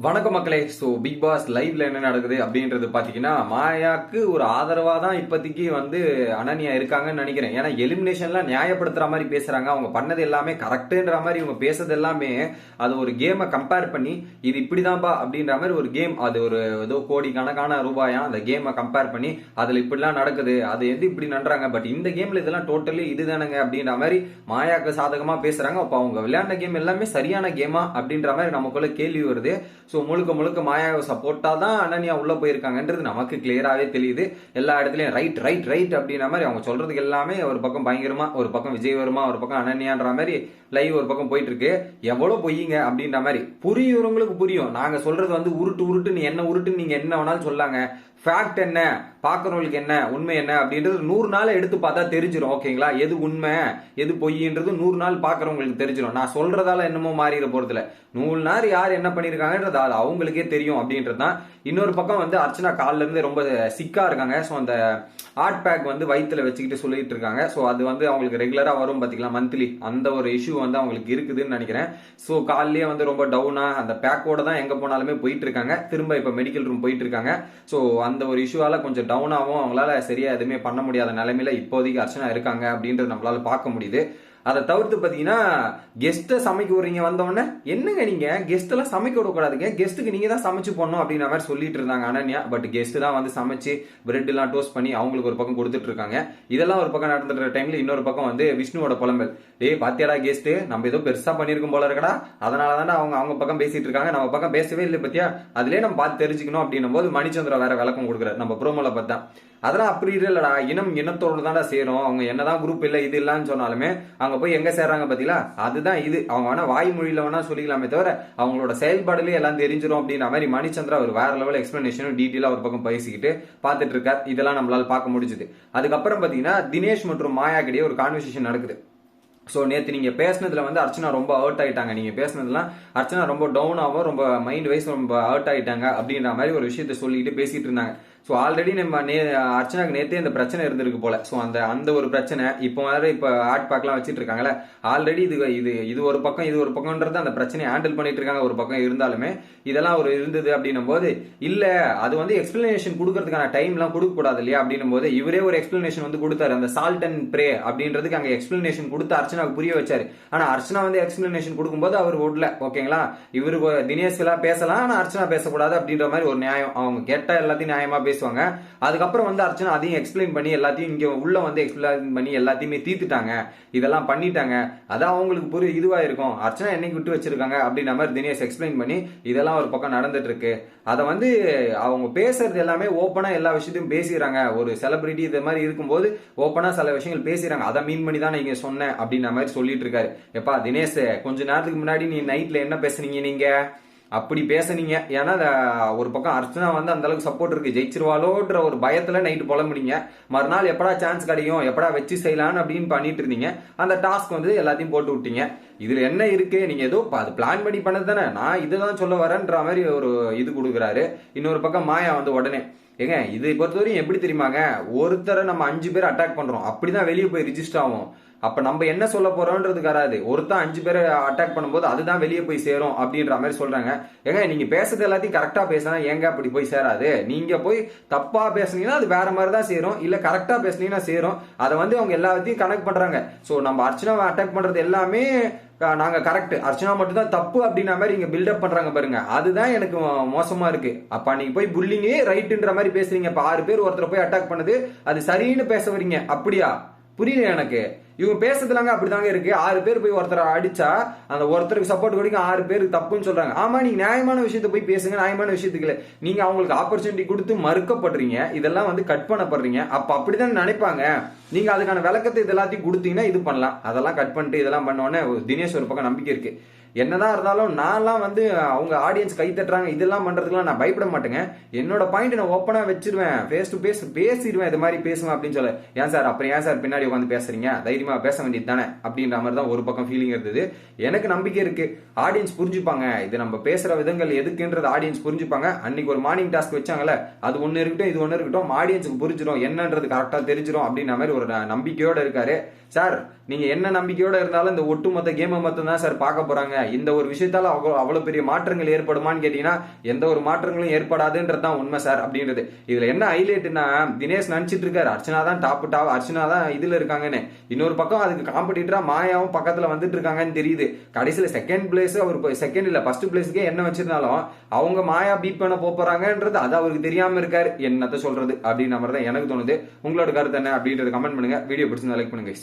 வணக்கம் மக்களே. So big pass லைவ்ல என்ன நடக்குது அப்படின்றது பாத்தீங்கன்னா, மாயாக்கு ஒரு ஆதரவா தான் இப்போதைக்கு அனன்யா இருக்காங்கன்னு நினைக்கிறேன். ஏன்னா எலிமினேஷன்லாம் நியாயப்படுத்துற மாதிரி பேசுறாங்க. அவங்க பண்ணது எல்லாமே கரெக்ட்ன்ற மாதிரி இவங்க பேசுறது எல்லாமே அது ஒரு கேமை கம்பேர் பண்ணி இது இப்படிதான்பா அப்படின்ற மாதிரி ஒரு கேம், அது ஒரு ஏதோ கோடி கணக்கான ரூபாயா அந்த கேமை கம்பேர் பண்ணி அதுல இப்படிலாம் நடக்குது, அது இப்படி நன்றாங்க, பட் இந்த கேம்ல இதெல்லாம் டோட்டலி இதுதானுங்க அப்படின்ற மாதிரி மாயாக்கு சாதகமா பேசுறாங்க. அப்ப அவங்க விளையாண்ட கேம் எல்லாமே சரியான கேமா அப்படின்ற மாதிரி நமக்குள்ள கேள்வி வருது. ஸோ முழுக்க முழுக்க மாயாவை சப்போர்ட்டா தான் அனன்யா உள்ள போயிருக்காங்கன்றது நமக்கு கிளியராகவே தெரியுது. எல்லா இடத்துலையும் ரைட் ரைட் ரைட் அப்படின்ற மாதிரி அவங்க சொல்றதுக்கு எல்லாமே ஒரு பக்கம் பயங்கரமா, ஒரு பக்கம் விஜய் வருமா, ஒரு பக்கம் அனன்யான்ற மாதிரி லைவ் ஒரு பக்கம் போயிட்டு இருக்கு. எவ்வளவு பொய்யுங்க அப்படின்ற மாதிரி புரியுறவங்களுக்கு புரியும். நாங்க சொல்றது உருட்டு உருட்டு, நீ என்ன உருட்டு, நீங்க என்ன வேணாலும் சொல்லாங்க, ஃபேக்ட் என்ன, பாக்குறவங்களுக்கு என்ன உண்மை என்ன அப்படின்றது 100 நாள் எடுத்து பார்த்தா தெரிஞ்சிடும். ஓகேங்களா, எது உண்மை எது பொய்ன்றது 100 நாள் பாக்குறவங்களுக்கு தெரிஞ்சிடும். நான் சொல்றதால என்னமோ மாறிட போறதுல 100 நாள் யார் என்ன பண்ணிருக்காங்கன்றது அது அவங்களுக்கே தெரியும் அப்படின்றது தான். இன்னொரு பக்கம் அர்ச்சனா காலில இருந்து ரொம்ப சிக்கா இருக்காங்க. ஸோ அந்த ஹார்ட் பேக் வயிற்றுல வச்சுக்கிட்டு சொல்லிட்டு இருக்காங்க. ஸோ அது அவங்களுக்கு ரெகுலரா வரும் பாத்தீங்களா, மந்த்லி, அந்த ஒரு இஷ்யூ அவங்களுக்கு இருக்குதுன்னு நினைக்கிறேன். ஸோ காலிலேயே ரொம்ப டவுனா அந்த பேக்கோட தான் எங்க போனாலுமே போயிட்டு இருக்காங்க. திரும்ப இப்ப மெடிக்கல் ரூம் போயிட்டு இருக்காங்க. ஸோ அந்த ஒரு இஷ்யூவால கொஞ்சம் டவுனாகவும் அவங்களால சரியா எதுவுமே பண்ண முடியாத நிலைமையில இப்போதைக்கு அர்ச்சனா இருக்காங்க அப்படின்றது நம்மளால பார்க்க முடியுது. அதை தவிர்த்து பாத்தீங்கன்னா, கெஸ்ட்டை சமைக்க வரீங்க வந்தவொடனே, என்னங்க நீங்க கெஸ்ட் எல்லாம் சமைக்க விடக்கூடாதுங்க, கெஸ்ட்டுக்கு நீங்க தான் சமைச்சு போடணும் அப்படின்ற மாதிரி சொல்லிட்டு இருந்தாங்க அனன்யா. பட் கெஸ்ட் தான் சமைச்சு பிரெட் எல்லாம் டோஸ்ட் பண்ணி அவங்களுக்கு ஒரு பக்கம் கொடுத்துட்டு இருக்காங்க. இதெல்லாம் ஒரு பக்கம் நடந்துட்டு டைம்ல இன்னொரு பக்கம் விஷ்ணுவோட புலம்பல், டேய் பாத்தியாடா கெஸ்ட், நம்ம ஏதோ பெருசா பண்ணிருக்கும் போல இருக்கடா, அதனாலதான் அவங்க பக்கம் பேசிட்டு இருக்காங்க, நம்ம பக்கம் பேசவே இல்லை பத்தியா, அதுலயே நம்ம பார்த்து தெரிஞ்சுக்கணும் அப்படின்னும் போது மணிச்சந்திரா வேற விளக்கம் கொடுக்குறாரு நம்ம ப்ரோமோல பார்த்தா. அதெல்லாம் அப்படி இல்லடா, இனத்தோடு தான்டா சேரும், அவங்க என்னதான் குரூப் இல்ல இது இல்லன்னு சொன்னாலுமே அங்க போய் எங்க சேர்றாங்க பாத்தீங்களா, அதுதான் இது. அவங்க வேணா வாய்மொழியில வேணா சொல்லிக்கலாமே தவிர அவங்களோட செயல்பாடுலயே எல்லாம் தெரிஞ்சிடும் அப்படின்ற மாதிரி மணிச்சந்திரா ஒரு வேற லெவல் எக்ஸ்பிளனேஷன் டீட்டெயிலா ஒரு பக்கம் பேசிக்கிட்டு பாத்துட்டு இருக்கார். இதெல்லாம் நம்மளால பார்க்க முடிஞ்சது. அதுக்கப்புறம் பாத்தீங்கன்னா தினேஷ் மற்றும் மாயா கிட்டே ஒரு கான்வர்சேஷன் நடக்குது. ஸோ நேற்று நீங்கள் பேசினதுல அர்ச்சனா ரொம்ப ஹர்ட் ஆயிட்டாங்க, நீங்கள் பேசினதுலாம் அர்ச்சனா ரொம்ப டவுனாகவும் ரொம்ப மைண்ட் வைஸ் ரொம்ப ஹர்ட் ஆயிட்டாங்க அப்படின்ற மாதிரி ஒரு விஷயத்த சொல்லிட்டு பேசிட்டு இருந்தாங்க. ஸோ ஆல்ரெடி நம்ம அர்ச்சனாக்கு நேற்றே இந்த பிரச்சனை இருந்திருக்கு போல. ஸோ அந்த ஒரு பிரச்சனை இப்போ வேற இப்போ ஹார்ட் பேக்லாம் வச்சுட்டு இருக்காங்களே, ஆல்ரெடி இது ஒரு பக்கம் இது ஒரு பக்கம்ன்றது அந்த பிரச்சனையை ஹேண்டில் பண்ணிட்டு இருக்காங்க. ஒரு பக்கம் இருந்தாலுமே இதெல்லாம் ஒரு இருந்தது அப்படின்னும் போது இல்ல அது எக்ஸ்பிளனேஷன் கொடுக்கறதுக்கான டைம்லாம் கொடுக்க கூடாது இல்லையா அப்படின்னும் போது இவரே ஒரு எக்ஸ்பிளனேஷன் கொடுத்தாரு. அந்த சால்ட் அண்ட் பிரே அப்படின்றதுக்கு அங்கே எக்ஸ்பிளனேஷன் கொடுத்து அர்ச்சனாவுக்கு புரிய வச்சாரு. ஆனா அர்ச்சனா எக்ஸ்பிளனேஷன் கொடுக்கும்போது அவர் ஓடல. ஓகேங்களா, இவரு தினேஷ் பேசலாம், ஆனா அர்ச்சனா பேசக்கூடாது அப்படின்ற மாதிரி ஒரு நியாயம். அவங்க கேட்டா எல்லாத்தையும் நியாயமா பேசுவாங்க. அதுக்கப்புறம் அர்ச்சனா அதையும் எக்ஸ்பிளைன் பண்ணி எல்லாத்தையும் இங்க உள்ள எக்ஸ்பிளைன் பண்ணி எல்லாத்தையுமே தீர்த்துட்டாங்க, இதெல்லாம் பண்ணிட்டாங்க, அதான் அவங்களுக்கு இதுவா இருக்கும், அர்ச்சனா என்னைக்கு விட்டு வச்சிருக்காங்க அப்படின்ற மாதிரி தினேஷ் எக்ஸ்பிளைன் பண்ணி இதெல்லாம் ஒரு பக்கம் நடந்துட்டு இருக்கு. அதை அவங்க பேசுறது எல்லாமே ஓப்பனா எல்லா விஷயத்தையும் பேசிடுறாங்க. ஒரு செலிபிரிட்டி இது மாதிரி இருக்கும்போது ஓப்பனா சில விஷயங்கள் பேசிடுறாங்க. அதை மீன் பண்ணி தான் நீங்க சொன்ன அப்படின்ற மாதிரி சொல்லிட்டு இருக்காரு. எப்பா தினேஷ், கொஞ்ச நேரத்துக்கு முன்னாடி நீ நைட்ல என்ன பேசுனீங்க, நீங்க அப்படி பேசுனீங்க. ஏன்னா ஒரு பக்கம் அர்ச்சனா அந்த அளவுக்கு சப்போர்ட் இருக்கு, ஜெயிச்சிருவாளோன்ற ஒரு பயத்துல நைட்டு புலம்புனீங்க. மறுநாள் எப்படா சான்ஸ் கிடைக்கும், எப்படா வச்சு செய்யலான்னு அப்படின்னு பண்ணிட்டு இருந்தீங்க. அந்த டாஸ்க் எல்லாத்தையும் போட்டு விட்டீங்க. இதுல என்ன இருக்கு, நீங்க ஏதோ அது பிளான் பண்ணி பண்ணது தானே, நான் இதுதான் சொல்ல வரேன்ற மாதிரி ஒரு இது கொடுக்குறாரு. இன்னொரு பக்கம் மாயா உடனே, ஏங்க இதை பொறுத்தவரையும் எப்படி தெரியுமாங்க, ஒருத்தரை நம்ம 5 பேர் அட்டாக் பண்றோம், அப்படிதான் வெளியே போய் ரிஜிஸ்டர் ஆகும். அப்ப நம்ம என்ன சொல்ல போறோம்ன்றது வராது. ஒருத்தன் 5 பேரை அட்டாக் பண்ணும்போது அதுதான் வெளியே போய் சேரும் அப்படின்ற மாதிரி சொல்றாங்க. ஏங்க நீங்க பேசுறது எல்லாத்தையும் கரெக்டா பேசினா ஏங்க அப்படி போய் சேராது, நீங்க போய் தப்பா பேசுனீங்கன்னா அது வேற மாதிரி தான் சேரும், இல்ல கரெக்டா பேசுனீங்கன்னா சேரும். அதை அவங்க எல்லாத்தையும் கனெக்ட் பண்றாங்க. சோ நம்ம அர்ச்சனாவை அட்டாக் பண்றது எல்லாமே நாங்க கரெக்ட், அர்ச்சனா மட்டும் தான் தப்பு அப்படின்ற மாதிரி இங்க பில்டப் பண்றாங்க பாருங்க. அதுதான் எனக்கு மோசமா இருக்கு. அப்ப நீங்க போய் புல்லிங்க ரைட்ன்ற மாதிரி பேசுறீங்க. இப்ப 6 பேர் ஒருத்தர் போய் அட்டாக் பண்ணுது, அது சரின்னு பேச வரீங்க, அப்படியா? புரியல எனக்கு. இவங்க பேசுறதுலாங்க அப்படிதாங்க இருக்கு. 6 பேர் போய் ஒருத்தரை அடிச்சா அந்த ஒருத்தருக்கு சப்போர்ட் கொடுக்க 6 பேருக்கு தப்புன்னு சொல்றாங்க. ஆமா, நீங்க நியாயமான விஷயத்த போய் பேசுங்க, நியாயமான விஷயத்துக்கு இல்ல. நீங்க அவங்களுக்கு ஆப்பர்ச்சுனிட்டி கொடுத்து மறுக்கப்படுறீங்க, இதெல்லாம் கட் பண்ணப்படுறீங்க. அப்ப அப்படிதான் நினைப்பாங்க. நீங்க அதுக்கான விளக்கத்தை இது எல்லாத்தையும் கொடுத்தீங்கன்னா இது பண்ணலாம். அதெல்லாம் கட் பண்ணிட்டு இதெல்லாம் பண்ணோன்னே தினேஷ் ஒரு பக்கம் நம்பிக்கை இருக்கு. என்னதான் இருந்தாலும் நான்லாம் அவங்க ஆடியன்ஸ் கை தட்டுறாங்க இதெல்லாம் பண்றதுக்குலாம் நான் பயப்பட மாட்டேங்க. என்னோட பாயிண்ட் நான் ஓப்பனா வச்சிருவேன், ஃபேஸ் டு ஃபேஸ் பேசிடுவேன், இது மாதிரி பேசுவேன் அப்படின்னு சொல்ல. ஏன் சார் அப்புறம் ஏன் சார் பின்னாடி உட்காந்து பேசுறீங்க, தைரியமா பேச வேண்டியது தானே அப்படின்ற மாதிரி தான் ஒரு பக்கம் ஃபீலிங் இருந்தது. எனக்கு நம்பிக்கை இருக்கு, ஆடியன்ஸ் புரிஞ்சுப்பாங்க, இது நம்ம பேசுற விதங்கள் எதுக்குன்றது ஆடியன்ஸ் புரிஞ்சுப்பாங்க. அன்னைக்கு ஒரு மார்னிங் டாஸ்க் வச்சாங்கல்ல, அது ஒன்னு இருக்கட்டும் இது ஒன்னு இருக்கட்டும், ஆடியன்ஸுக்கு புரிஞ்சிடும், என்னன்றது கரெக்டா தெரிஞ்சிடும் அப்படின்ற மாதிரி ஒரு நம்பிக்கையோட இருக்காரு. சார் நீங்க என்ன நம்பிக்கையோட இருந்தாலும் இந்த ஒட்டுமொத்த கேமை மட்டும் தான் சார் பார்க்க போறாங்க, இந்த ஒரு விஷயத்தால அவ்வளவு பெரிய மாற்றங்கள் ஏற்படுமான்னு கேட்டீங்கன்னா எந்த ஒரு மாற்றங்களும் ஏற்படாதுன்றதுதான் உண்மை சார் அப்படின்றது. இதுல என்ன ஹைலைட்னா, தினேஷ் நினைச்சிட்டு இருக்காரு அர்ச்சனா தான் டாப் அர்ச்சனா தான் இதுல இருக்காங்கன்னு. இன்னொரு பக்கம் அதுக்கு காம்படிட்டரா மாயாவும் பக்கத்துல வந்துட்டு இருக்காங்கன்னு தெரியுது. கடைசியில செகண்ட் பிளேஸ் அவர் செகண்ட் இல்ல ஃபர்ஸ்ட் பிளேஸ்க்கே என்ன வச்சிருந்தாலும் அவங்க மாயா பீட் பண்ண போறாங்கன்றது அது அவருக்கு தெரியாம இருக்காரு. என்னத்த சொல்றது அப்படின்ற மாதிரி தான் எனக்கு தோணுது. உங்களோட கருத்து என்ன அப்படின்றது கமெண்ட் பண்ணுங்க. வீடியோ பிடிச்சிருந்தா லைக் பண்ணுங்க.